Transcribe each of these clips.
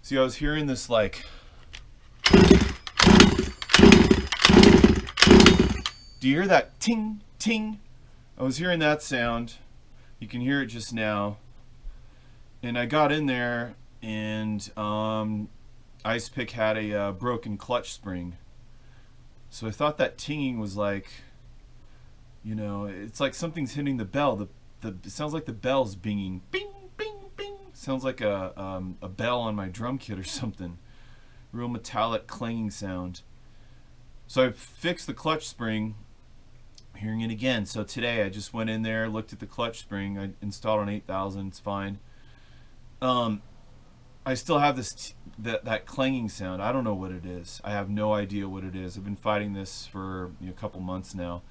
See, I was hearing this like, do you hear that ting, ting? I was hearing that sound. You can hear it just now. And I got in there and Icepick had a broken clutch spring. So I thought that tinging was like, you know, it's like something's hitting the bell. It sounds like the bell's binging. Bing, bing, bing. Sounds like a bell on my drum kit or something. Real metallic clanging sound. So I fixed the clutch spring, hearing it again. So today I just went in there, looked at the clutch spring. I installed on 8000, it's fine. I still have that clanging sound. I don't know what it is. I have no idea what it is. I've been fighting this for a couple months now.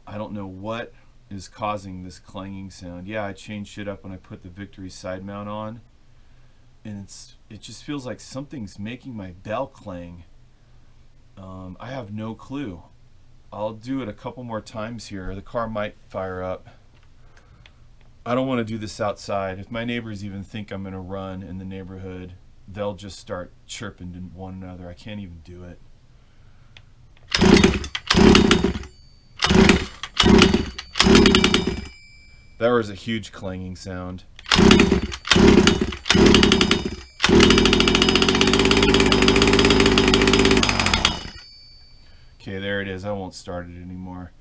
I don't know what is causing this clanging sound. Yeah, I changed shit up when I put the Victory side mount on, and it just feels like something's making my bell clang. I have no clue. I'll do it a couple more times here. The car might fire up. I don't want to do this outside. If my neighbors even think I'm going to run in the neighborhood, they'll just start chirping to one another. I can't even do it. That was a huge clanging sound. Okay, there it is. I won't start it anymore.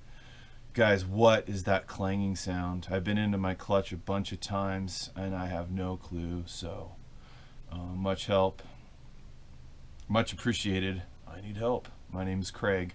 Guys, what is that clanging sound? I've been into my clutch a bunch of times and I have no clue. So much help, much appreciated. I need help. My name is Craig.